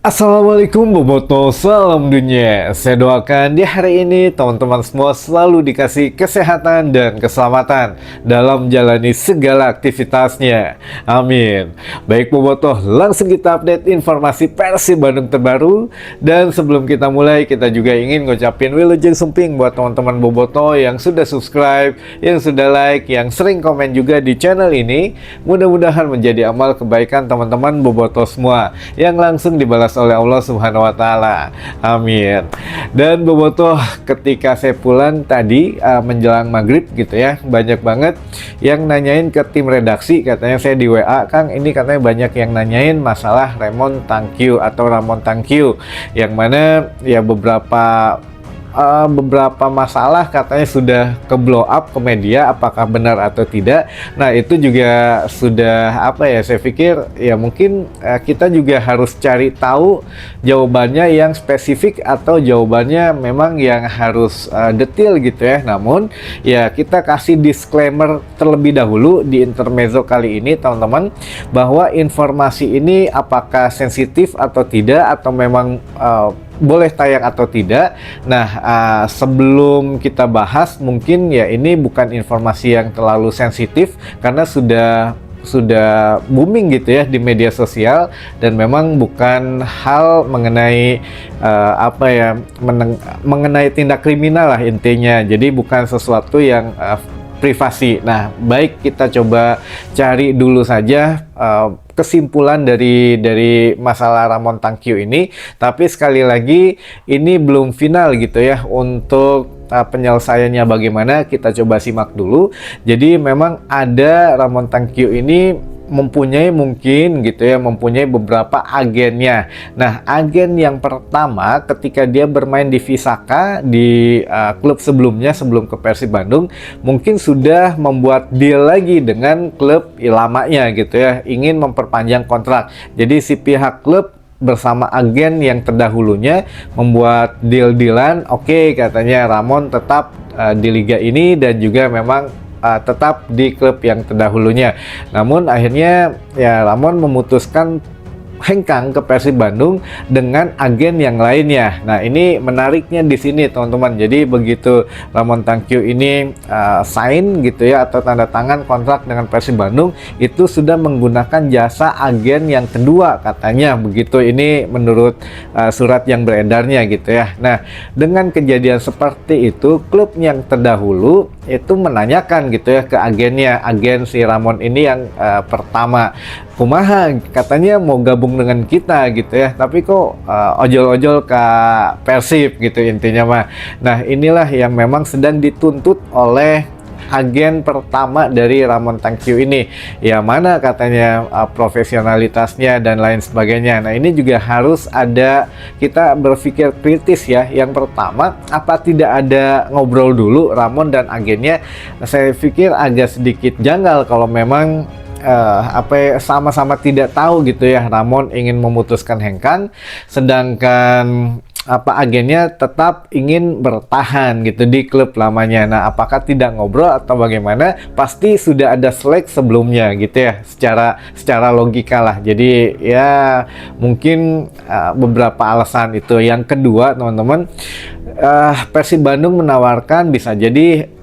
Assalamualaikum Boboto, salam dunia. Saya doakan di hari ini teman-teman semua selalu dikasih kesehatan dan keselamatan dalam menjalani segala aktivitasnya. Amin. Baik Boboto, langsung kita update informasi Persib Bandung terbaru. Dan sebelum kita mulai, kita juga ingin ngucapin wilujeng sumping buat teman-teman Boboto yang sudah subscribe, yang sudah like, yang sering komen juga di channel ini. Mudah-mudahan menjadi amal kebaikan teman-teman Boboto semua yang langsung dibalas oleh Allah Subhanahu wa taala. Amin. Dan Bobotoh, ketika saya pulang tadi menjelang maghrib gitu ya, banyak banget yang nanyain ke tim redaksi, katanya saya di WA, Kang, ini katanya banyak yang nanyain masalah Ramon Tangkiu atau Ramon Tangkiu, yang mana ya beberapa masalah katanya sudah ke blow up ke media, apakah benar atau tidak. Nah itu juga sudah saya pikir ya mungkin kita juga harus cari tahu jawabannya yang spesifik atau jawabannya memang yang harus detail gitu ya. Namun ya kita kasih disclaimer terlebih dahulu di intermezzo kali ini teman-teman, bahwa informasi ini apakah sensitif atau tidak, atau memang boleh tayang atau tidak. Nah, sebelum kita bahas, mungkin ya ini bukan informasi yang terlalu sensitif karena sudah booming gitu ya di media sosial, dan memang bukan hal mengenai mengenai tindak kriminal lah intinya. Jadi bukan sesuatu yang privasi. Nah, baik kita coba cari dulu saja kesimpulan dari masalah Ramon Tangkiu ini. Tapi sekali lagi ini belum final gitu ya, untuk penyelesaiannya bagaimana kita coba simak dulu. Jadi memang ada Ramon Tangkiu ini mempunyai mempunyai beberapa agennya. Nah, agen yang pertama ketika dia bermain di Visaka di klub sebelumnya sebelum ke Persib Bandung, mungkin sudah membuat deal lagi dengan klub lamanya gitu ya, ingin memperpanjang kontrak. Jadi si pihak klub bersama agen yang terdahulunya membuat deal-dealan, oke, katanya Ramon tetap di liga ini dan juga memang tetap di klub yang terdahulunya. Namun akhirnya ya Ramon memutuskan hengkang ke Persib Bandung dengan agen yang lainnya. Nah, ini menariknya di sini teman-teman. Jadi begitu Ramon Tangkiu ini sign gitu ya, atau tanda tangan kontrak dengan Persib Bandung, itu sudah menggunakan jasa agen yang kedua katanya begitu. Ini menurut surat yang beredarnya gitu ya. Nah, dengan kejadian seperti itu, klub yang terdahulu itu menanyakan gitu ya ke agennya, agen si Ramon ini yang pertama, kumaha, katanya mau gabung dengan kita gitu ya, tapi kok ojol-ojol ke Persib gitu intinya mah. Nah, inilah yang memang sedang dituntut oleh agen pertama dari Ramon Tangkiu ini, ya mana katanya profesionalitasnya dan lain sebagainya. Nah, ini juga harus ada, kita berpikir kritis ya. Yang pertama, apa tidak ada ngobrol dulu Ramon dan agennya? Saya pikir agak sedikit janggal kalau memang sama-sama tidak tahu gitu ya, Ramon ingin memutuskan hengkang sedangkan agennya tetap ingin bertahan gitu di klub lamanya. Nah, apakah tidak ngobrol atau bagaimana? Pasti sudah ada selek sebelumnya gitu ya, secara logika lah. Jadi ya mungkin beberapa alasan itu. Yang kedua teman-teman, Persib Bandung menawarkan bisa jadi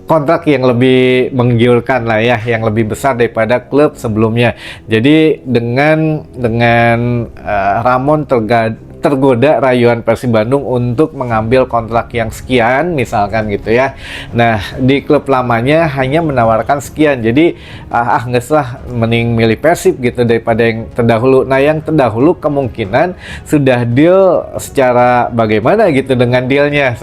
kontrak yang lebih menggiurkan lah ya, yang lebih besar daripada klub sebelumnya. Jadi dengan Ramon tergoda rayuan Persib Bandung untuk mengambil kontrak yang sekian misalkan gitu ya. Nah, di klub lamanya hanya menawarkan sekian. Jadi nggak salah, mending milih Persib gitu daripada yang terdahulu. Nah, yang terdahulu kemungkinan sudah deal secara bagaimana gitu dengan dealnya,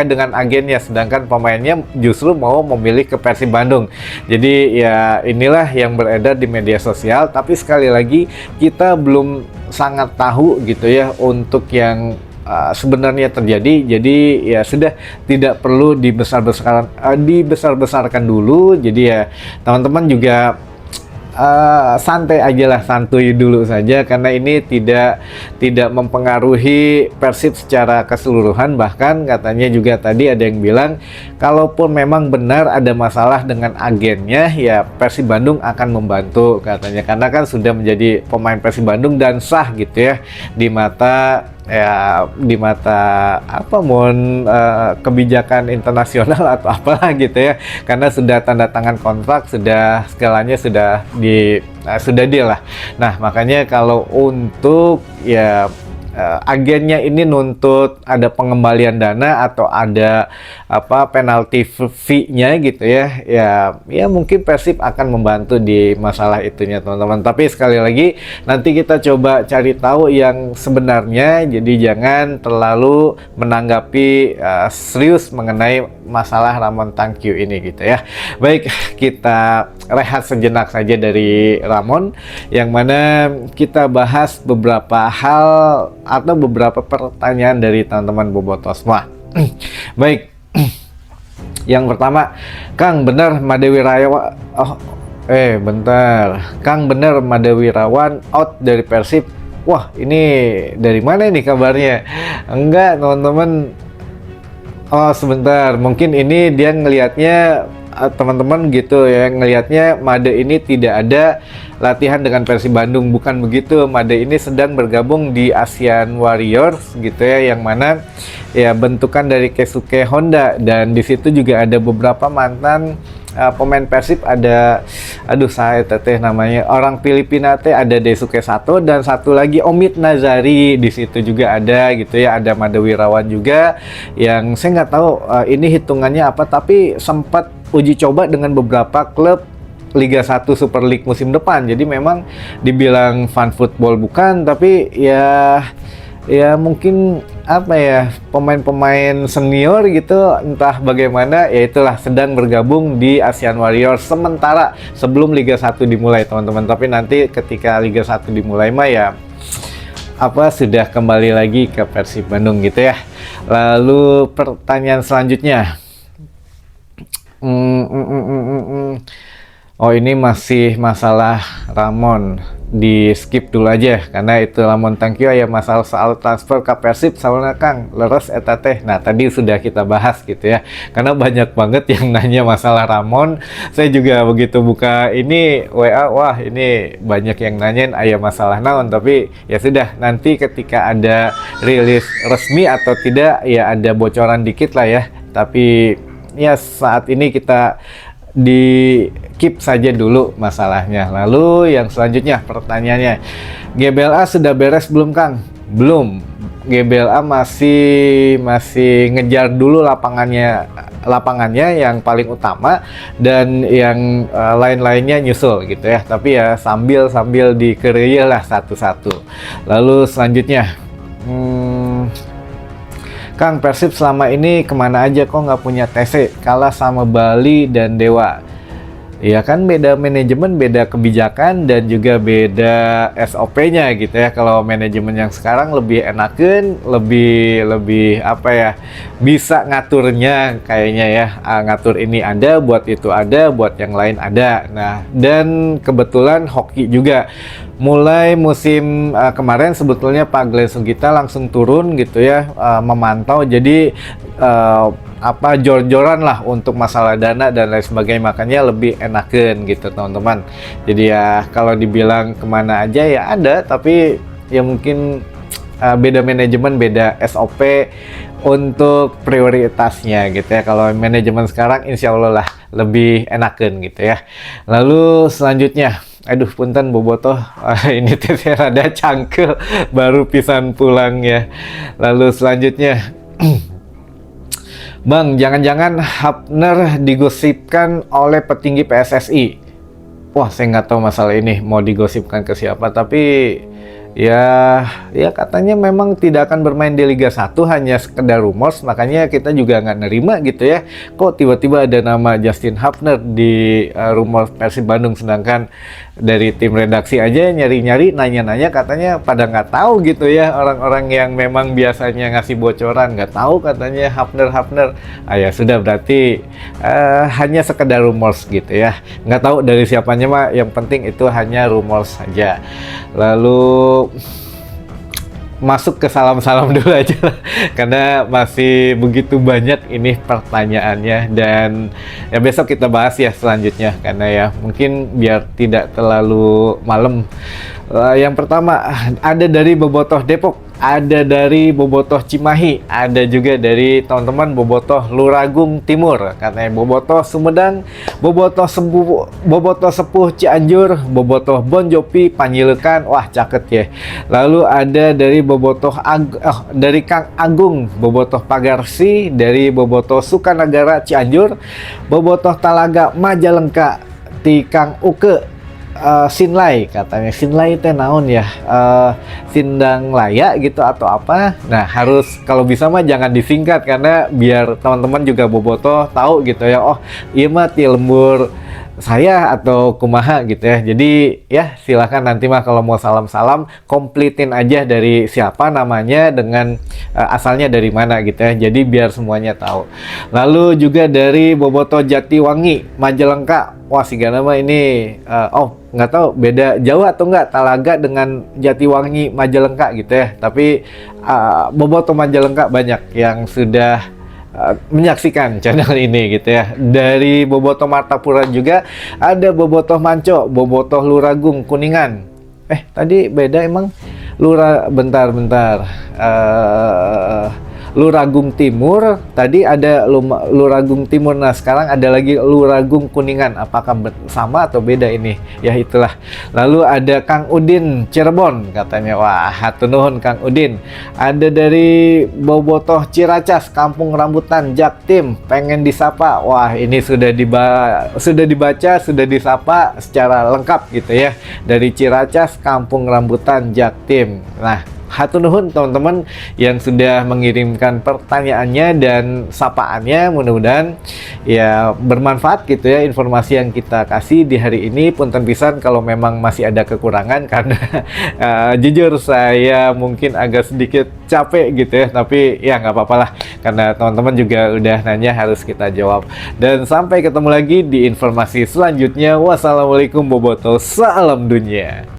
dengan agennya, sedangkan pemainnya justru mau memilih ke Persib Bandung. Jadi ya inilah yang beredar di media sosial, tapi sekali lagi kita belum sangat tahu gitu ya untuk yang sebenarnya terjadi. Jadi ya sudah, tidak perlu dibesar-besarkan dulu. Jadi ya teman-teman juga santai aja lah, santuy dulu saja karena ini tidak mempengaruhi Persib secara keseluruhan. Bahkan katanya juga tadi ada yang bilang kalaupun memang benar ada masalah dengan agennya, ya Persib Bandung akan membantu katanya, karena kan sudah menjadi pemain Persib Bandung dan sah gitu ya di mata apa kebijakan internasional atau apalah gitu ya, karena sudah tanda tangan kontrak, sudah segalanya sudah deal lah. Nah makanya kalau untuk ya agennya ini nuntut ada pengembalian dana atau ada penalti fee-nya gitu ya, ya mungkin Persib akan membantu di masalah itunya teman-teman. Tapi sekali lagi nanti kita coba cari tahu yang sebenarnya, jadi jangan terlalu menanggapi serius mengenai masalah Ramon Tangkyu ini gitu ya. Baik, kita rehat sejenak saja dari Ramon, yang mana kita bahas beberapa hal atau beberapa pertanyaan dari teman-teman Bobotoh semua. Baik, yang pertama, Kang benar Made Wirawan Kang benar Made Wirawan out dari Persib. Wah, ini dari mana ini kabarnya? Enggak teman-teman. Oh sebentar, mungkin ini dia ngelihatnya teman-teman gitu ya, ngelihatnya Made ini tidak ada latihan dengan Persib Bandung. Bukan begitu, Made ini sedang bergabung di Asian Warriors gitu ya, yang mana ya bentukan dari Keisuke Honda, dan di situ juga ada beberapa mantan pemain Persib. Ada saya teteh namanya orang Filipina teh, ada Daisuke Sato, dan satu lagi Omid Nazari di situ juga ada gitu ya. Ada Made Wirawan juga yang saya nggak tahu ini hitungannya apa, tapi sempat uji coba dengan beberapa klub Liga 1 Super League musim depan. Jadi memang dibilang fun football bukan, tapi ya mungkin pemain-pemain senior gitu, entah bagaimana, ya itulah sedang bergabung di Asian Warriors sementara sebelum Liga 1 dimulai teman-teman. Tapi nanti ketika Liga 1 dimulai mah ya sudah kembali lagi ke Persib Bandung gitu ya. Lalu pertanyaan selanjutnya, oh ini masih masalah Ramon, di skip dulu aja karena itu Ramon Tangkyu ya, masalah soal transfer ke Persib soalnya Kang leres eta teh. Nah tadi sudah kita bahas gitu ya, karena banyak banget yang nanya masalah Ramon. Saya juga begitu buka ini WA, wah ini banyak yang nanyain aya masalah naon. Tapi ya sudah, nanti ketika ada rilis resmi atau tidak ya ada bocoran dikit lah ya. Tapi ya saat ini kita di keep saja dulu masalahnya. Lalu yang selanjutnya pertanyaannya, GBLA sudah beres belum Kang? Belum. GBLA masih ngejar dulu lapangannya yang paling utama, dan yang lain-lainnya nyusul gitu ya. Tapi ya sambil dikeryah lah satu-satu. Lalu selanjutnya, Kang, Persib selama ini kemana aja kok nggak punya TC, kalah sama Bali dan Dewa? Ya kan beda manajemen, beda kebijakan, dan juga beda SOP-nya gitu ya. Kalau manajemen yang sekarang lebih enakan, lebih bisa ngaturnya kayaknya ya. Ngatur ini ada, buat itu ada, buat yang lain ada. Nah, dan kebetulan hoki juga. Mulai musim kemarin sebetulnya Pak Glenn Sugita langsung turun gitu ya, memantau. Jadi jor-joran lah untuk masalah dana dan lain sebagainya, makanya lebih enakan gitu teman-teman. Jadi ya kalau dibilang kemana aja ya ada, tapi ya mungkin beda manajemen, beda SOP untuk prioritasnya gitu ya. Kalau manajemen sekarang insya Allah lah lebih enakan gitu ya. Lalu selanjutnya, aduh punten Bobotoh, ini teh rada cangkel baru pisan pulang ya. Lalu selanjutnya, Bang, jangan-jangan Hapner digosipkan oleh petinggi PSSI? Wah, saya nggak tahu masalah ini mau digosipkan ke siapa, tapi Ya, ya katanya memang tidak akan bermain di Liga 1, hanya sekedar rumors, makanya kita juga nggak nerima gitu ya. Kok tiba-tiba ada nama Justin Hapner di rumor Persib Bandung, sedangkan dari tim redaksi aja nyari-nyari, nanya-nanya, katanya pada nggak tahu gitu ya, orang-orang yang memang biasanya ngasih bocoran nggak tahu katanya Hapner. Ah ya sudah, berarti hanya sekedar rumors gitu ya, nggak tahu dari siapanya mah, yang penting itu hanya rumors saja. Lalu masuk ke salam-salam dulu aja lah, karena masih begitu banyak ini pertanyaannya, dan ya besok kita bahas ya selanjutnya, karena ya mungkin biar tidak terlalu malam. Yang pertama ada dari Bobotoh Depok, ada dari Bobotoh Cimahi, ada juga dari teman-teman Bobotoh Luragung Timur, katanya Bobotoh Sumedang, Bobotoh Sepuh Cianjur, Bobotoh Bonjopi Panjilekan, wah caket ya. Lalu ada dari dari Kang Agung Bobotoh Pagarsi, dari Bobotoh Sukanagara Cianjur, Bobotoh Talaga Majalengka, ti Kang Uke Sinlay, katanya Sinlay teh naon ya, Sindang Laya gitu atau apa. Nah harus kalau bisa mah jangan disingkat, karena biar teman-teman juga bobotoh tahu gitu ya, oh iya mah ti lembur saya atau kumaha gitu ya. Jadi ya silahkan nanti mah kalau mau salam-salam kompletin aja dari siapa namanya dengan asalnya dari mana gitu ya. Jadi biar semuanya tahu. Lalu juga dari Bobotoh Jatiwangi Majalengka. Wah si Gana mah ini nggak tahu beda jauh atau enggak Talaga dengan Jatiwangi Majalengka gitu ya. Tapi Bobotoh Majalengka banyak yang sudah menyaksikan channel ini gitu ya. Dari Bobotoh Martapura juga ada Bobotoh Manco, Bobotoh Luragung Kuningan. Tadi beda emang. Bentar. Luragung Timur, tadi ada Luragung Timur, nah sekarang ada lagi Luragung Kuningan. Apakah sama atau beda ini? Ya itulah. Lalu ada Kang Udin Cirebon, katanya wah hatur nuhun Kang Udin. Ada dari Bobotoh Ciracas Kampung Rambutan Jaktim, pengen disapa. Wah ini sudah dibaca, sudah disapa secara lengkap gitu ya, dari Ciracas Kampung Rambutan Jaktim. Nah hatur nuhun teman-teman yang sudah mengirimkan pertanyaannya dan sapaannya, mudah-mudahan ya bermanfaat gitu ya informasi yang kita kasih di hari ini. Punten pisan kalau memang masih ada kekurangan, karena jujur saya mungkin agak sedikit capek gitu ya, tapi ya nggak apa-apa lah, karena teman-teman juga udah nanya, harus kita jawab. Dan sampai ketemu lagi di informasi selanjutnya. Wassalamualaikum Bobotoh, salam dunia.